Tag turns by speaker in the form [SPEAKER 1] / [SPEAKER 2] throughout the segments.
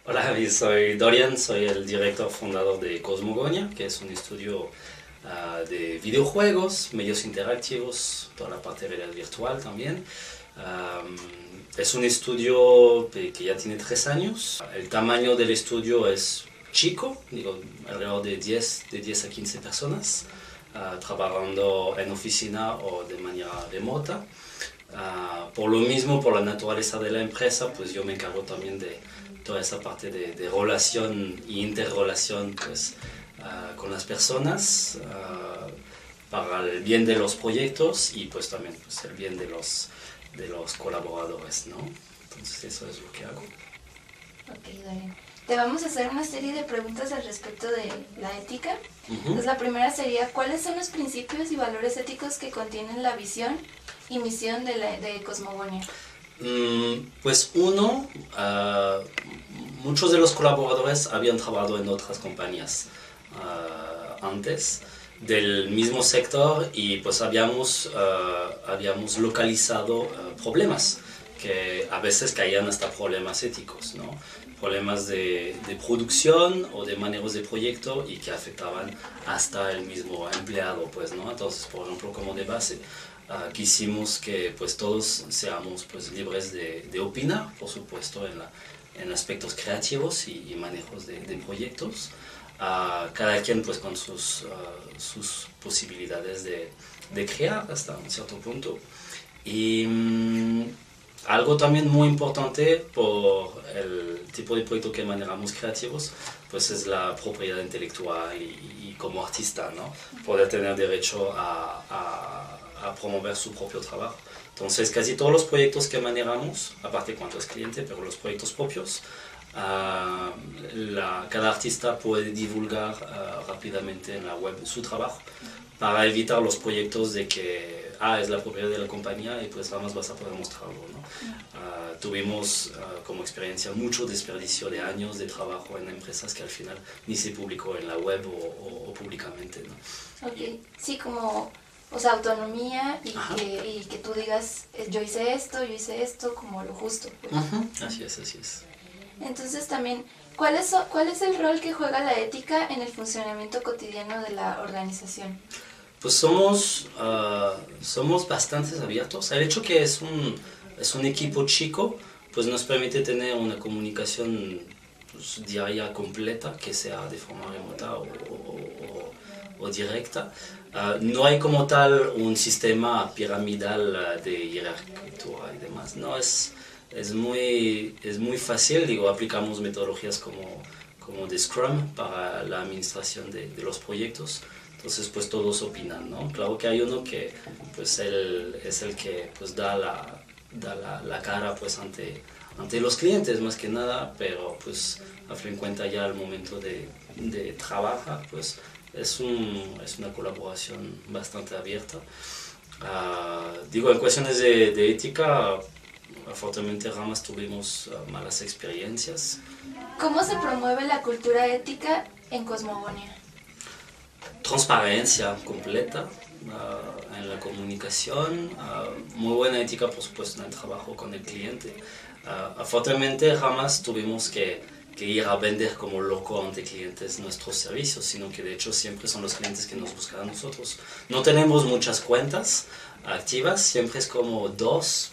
[SPEAKER 1] Hola, soy Dorian, soy el director fundador de Cosmogonia, que es un estudio de videojuegos, medios interactivos, toda la parte de realidad virtual también. Um, es un estudio que ya tiene 3 años. El tamaño del estudio es chico, digo, alrededor de 10 a 15 personas, trabajando en oficina o de manera remota. Por lo mismo, por la naturaleza de la empresa, pues yo me encargo también de toda esa parte de relación e interrelación pues, con las personas para el bien de los proyectos y pues también pues, el bien de los colaboradores, ¿no? Entonces eso es lo que hago.
[SPEAKER 2] Ok, Dorian. Te vamos a hacer una serie de preguntas al respecto de la ética.
[SPEAKER 1] Uh-huh.
[SPEAKER 2] Entonces, la primera sería, ¿cuáles son los principios y valores éticos que contienen la visión y misión de Cosmogonia?
[SPEAKER 1] Pues uno, muchos de los colaboradores habían trabajado en otras compañías antes del mismo sector y pues habíamos localizado problemas que a veces caían hasta problemas éticos, ¿no? Problemas de producción o de manejos de proyecto y que afectaban hasta el mismo empleado, pues, ¿no? Entonces, por ejemplo, como de base, quisimos que pues todos seamos pues libres de opinar, por supuesto, en aspectos creativos y manejos de proyectos. Cada quien pues con sus posibilidades de crear hasta un cierto punto. Y algo también muy importante por el tipo de proyecto que manejamos creativos, pues es la propiedad intelectual y como artista, ¿no? Poder tener derecho a promover su propio trabajo. Entonces casi todos los proyectos que manejamos, aparte cuánto es cliente, pero los proyectos propios, cada artista puede divulgar rápidamente en la web su trabajo para evitar los proyectos de que es la propiedad de la compañía y pues nada más vas a poder mostrarlo, ¿no? Tuvimos como experiencia mucho desperdicio de años de trabajo en empresas que al final ni se publicó en la web o públicamente, ¿no?
[SPEAKER 2] Ok, sí, como, o sea, autonomía y que tú digas, yo hice esto, como lo justo. Pues.
[SPEAKER 1] Así es, así es.
[SPEAKER 2] Entonces también, ¿cuál es el rol que juega la ética en el funcionamiento cotidiano de la organización?
[SPEAKER 1] Pues somos bastante abiertos. El hecho que es un equipo chico, pues nos permite tener una comunicación pues, diaria completa, que sea de forma remota o directa. No hay como tal un sistema piramidal de jerarquía y demás. No, es muy fácil, digo, aplicamos metodologías como de Scrum para la administración de los proyectos. Entonces pues todos opinan, ¿no? Claro que hay uno que pues él es el que pues da la cara pues ante los clientes más que nada, pero pues a fin de cuentas ya al momento de trabajar pues es una colaboración bastante abierta. Digo, en cuestiones de ética, afortunadamente jamás tuvimos malas experiencias.
[SPEAKER 2] ¿Cómo se promueve la cultura ética en Cosmogonia?
[SPEAKER 1] Transparencia completa en la comunicación, muy buena ética por supuesto en el trabajo con el cliente. Afortunadamente jamás tuvimos que ir a vender como loco ante clientes nuestros servicios, sino que de hecho siempre son los clientes que nos buscan a nosotros. No tenemos muchas cuentas activas, siempre es como dos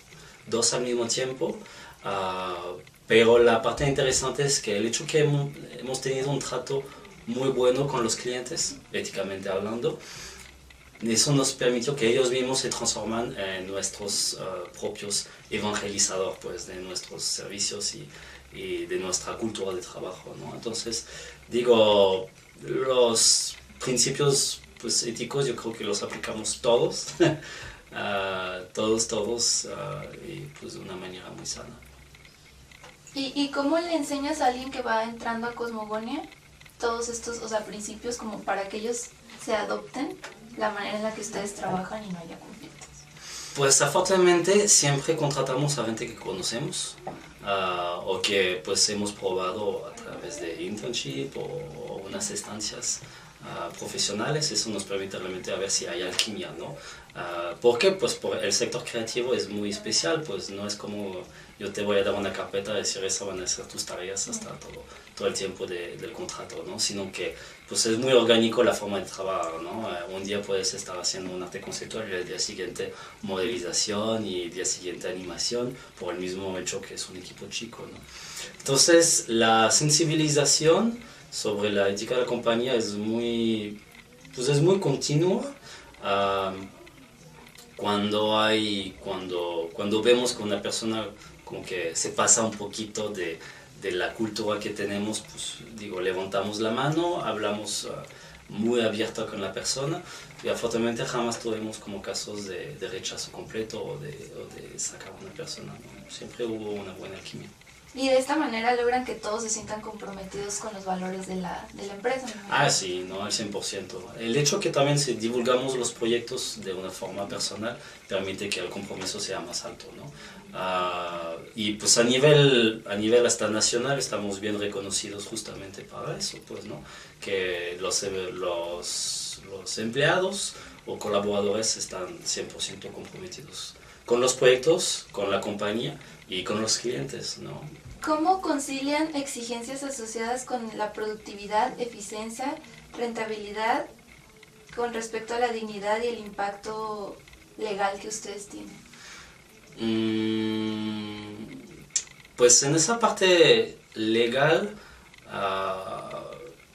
[SPEAKER 1] al mismo tiempo, pero la parte interesante es que el hecho que hemos tenido un trato muy bueno con los clientes, éticamente hablando, eso nos permitió que ellos mismos se transforman en nuestros propios evangelizadores pues, de nuestros servicios y de nuestra cultura de trabajo, ¿no? Entonces, digo, los principios pues, éticos yo creo que los aplicamos todos, todos, y pues de una manera muy sana.
[SPEAKER 2] ¿Y cómo le enseñas a alguien que va entrando a Cosmogonia todos estos, o sea, principios como para que ellos se adopten la manera en la que ustedes trabajan y no haya conflictos?
[SPEAKER 1] Pues afortunadamente siempre contratamos a gente que conocemos o que pues hemos probado a través de internship o unas estancias profesionales, eso nos permite realmente a ver si hay alquimia, ¿no? ¿Por qué? Pues por el sector creativo es muy especial, pues no es como yo te voy a dar una carpeta y decir esa van a ser tus tareas hasta todo el tiempo del contrato, ¿no? Sino que pues es muy orgánico la forma de trabajar, ¿no? Un día puedes estar haciendo un arte conceptual y el día siguiente modelización y el día siguiente animación, por el mismo hecho que es un equipo chico, ¿no? Entonces la sensibilización sobre la ética de la compañía es muy continua. Cuando vemos que una persona como que se pasa un poquito de la cultura que tenemos, pues digo, levantamos la mano, hablamos muy abierta con la persona y afortunadamente jamás tuvimos como casos de rechazo completo o de sacar a una persona, ¿no? Siempre hubo una buena alquimia.
[SPEAKER 2] Y de esta manera logran que todos se sientan comprometidos con los valores de la empresa, ¿no?
[SPEAKER 1] Sí, no, al 100%. El hecho que también si divulgamos los proyectos de una forma personal permite que el compromiso sea más alto, ¿no? Y pues a nivel hasta nacional estamos bien reconocidos justamente para eso, pues, ¿no? Que los empleados o colaboradores están 100% comprometidos con los proyectos, con la compañía y con los clientes, ¿no?
[SPEAKER 2] ¿Cómo concilian exigencias asociadas con la productividad, eficiencia, rentabilidad con respecto a la dignidad y el impacto legal que ustedes tienen?
[SPEAKER 1] Pues en esa parte legal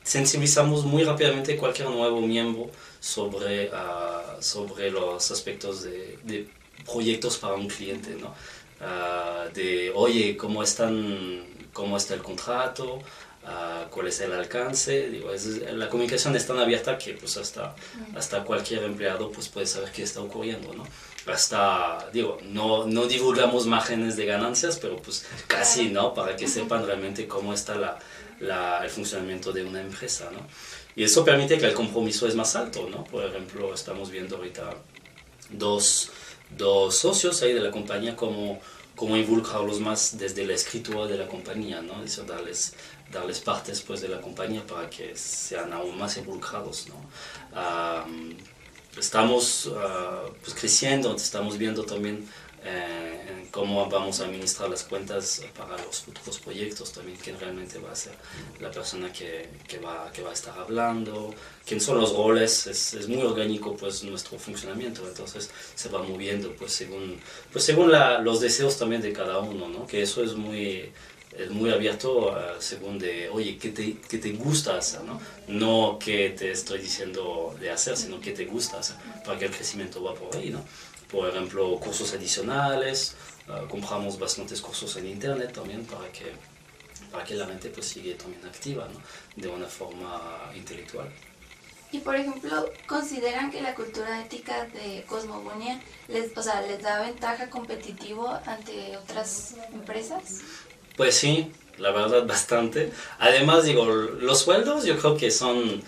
[SPEAKER 1] sensibilizamos muy rápidamente cualquier nuevo miembro sobre los aspectos de proyectos para un cliente, ¿no? Oye, ¿cómo está el contrato? ¿Cuál es el alcance? Digo, la comunicación es tan abierta que pues hasta cualquier empleado pues, puede saber qué está ocurriendo, ¿no? No divulgamos márgenes de ganancias, pero pues casi, ¿no? Para que sepan realmente cómo está el funcionamiento de una empresa, ¿no? Y eso permite que el compromiso es más alto, ¿no? Por ejemplo, estamos viendo ahorita dos socios ahí de la compañía, cómo involucrarlos más desde la escritura de la compañía, ¿no? Es decir, darles partes pues, de la compañía para que sean aún más involucrados, ¿no? Estamos pues, creciendo, estamos viendo también cómo vamos a administrar las cuentas para los futuros proyectos, también quién realmente va a ser la persona que va a estar hablando, quién son los roles, es muy orgánico pues nuestro funcionamiento, entonces se va moviendo pues según los deseos también de cada uno, ¿no? Que eso es muy abierto según oye, ¿qué te gusta hacer? No qué te estoy diciendo de hacer, sino qué te gusta hacer, para que el crecimiento va por ahí, ¿no? Por ejemplo, cursos adicionales, compramos bastantes cursos en internet también para que la mente pues siga también activa, ¿no? De una forma intelectual.
[SPEAKER 2] Y por ejemplo, ¿consideran que la cultura ética de Cosmogonia les da ventaja competitiva ante otras empresas?
[SPEAKER 1] Pues sí, la verdad bastante. Además, digo, los sueldos yo creo que son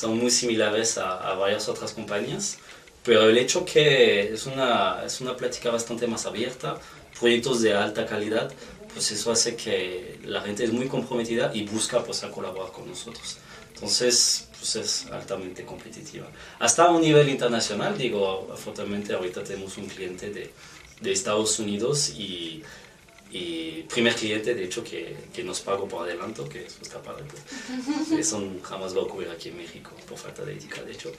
[SPEAKER 1] muy similares a varias otras compañías, pero el hecho que es una plática bastante más abierta, proyectos de alta calidad, pues eso hace que la gente es muy comprometida y busca pues a colaborar con nosotros. Entonces, pues es altamente competitiva. Hasta a un nivel internacional, digo, afortunadamente ahorita tenemos un cliente de Estados Unidos y primer cliente, de hecho, que nos pagó por adelanto, que eso está padre, pues. Eso jamás va a ocurrir aquí en México, por falta de ética, de hecho.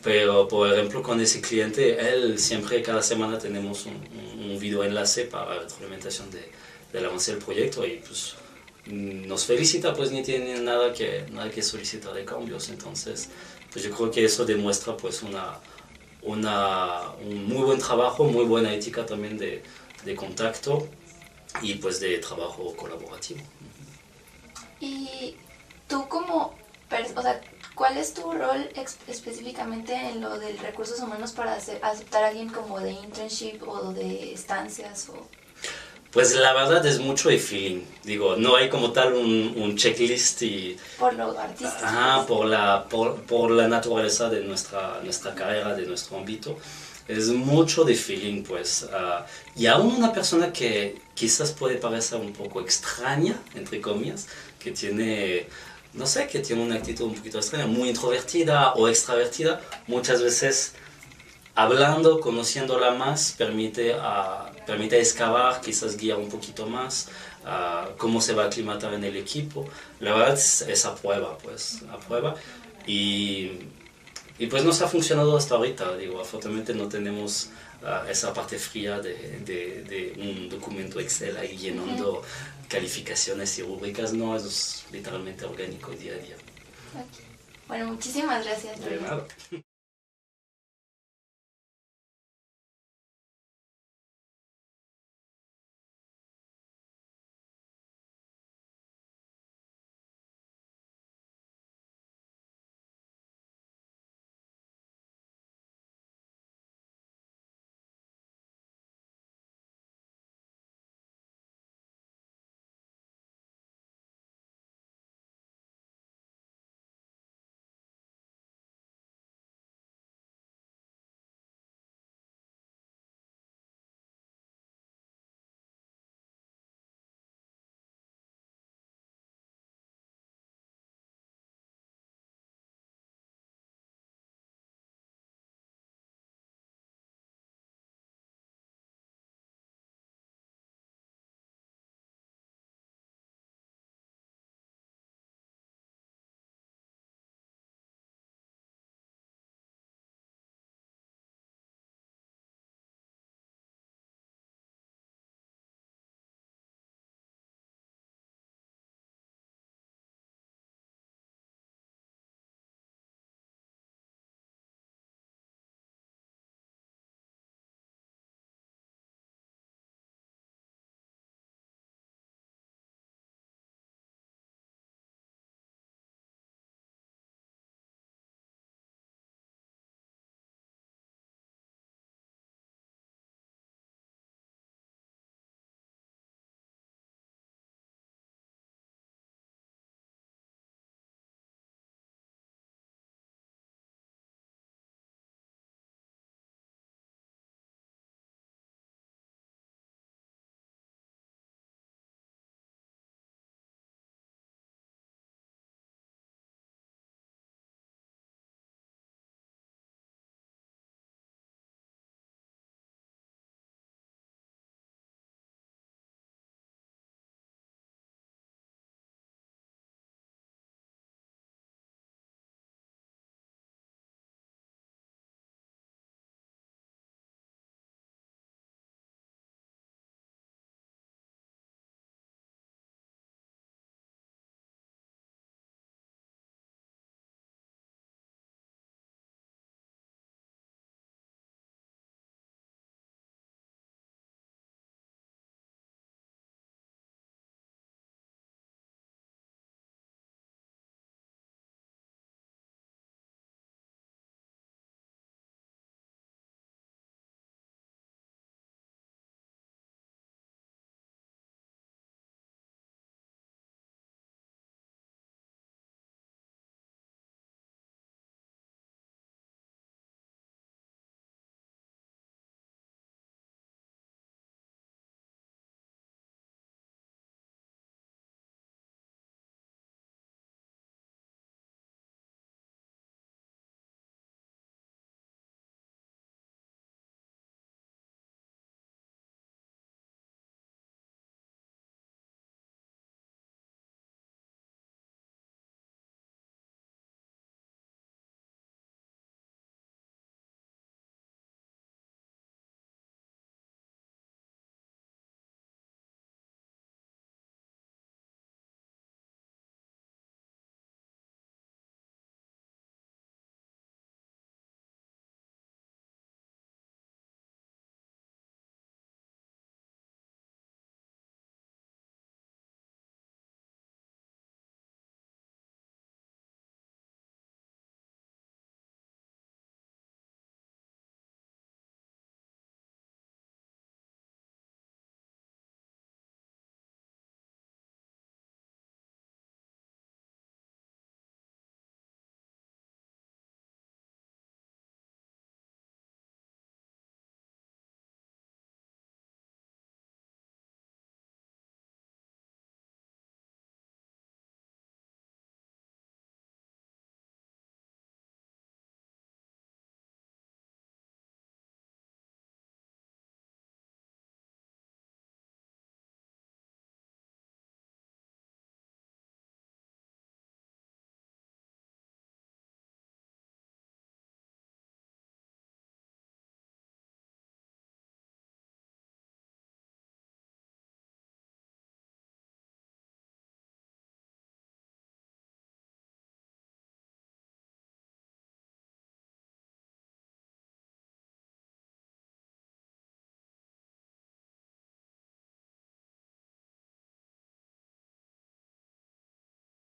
[SPEAKER 1] Pero, por ejemplo, con ese cliente, él siempre, cada semana tenemos un video enlace para la retroalimentación del avance del proyecto y pues nos felicita, pues ni tiene nada que solicitar de cambios. Entonces, pues yo creo que eso demuestra pues un muy buen trabajo, muy buena ética también de contacto y pues de trabajo colaborativo.
[SPEAKER 2] Y tú ¿cuál es tu rol específicamente en lo de recursos humanos para aceptar a alguien como de internship o de estancias?
[SPEAKER 1] Pues la verdad es mucho de feeling, digo, no hay como tal un checklist y...
[SPEAKER 2] Por lo artístico.
[SPEAKER 1] Por la naturaleza de nuestra carrera, de nuestro ámbito. Es mucho de feeling, pues. Y aún una persona que quizás puede parecer un poco extraña, entre comillas, que tiene, no sé, que tiene una actitud un poquito extraña, muy introvertida o extravertida, muchas veces hablando, conociéndola más, permite excavar, quizás guiar un poquito más, cómo se va a aclimatar en el equipo. La verdad es a prueba, pues, a prueba. Y pues nos ha funcionado hasta ahorita, digo, afortunadamente no tenemos esa parte fría de un documento Excel ahí llenando calificaciones y rúbricas, no, eso es literalmente orgánico día a día.
[SPEAKER 2] Okay. Bueno, muchísimas gracias.
[SPEAKER 1] De nada.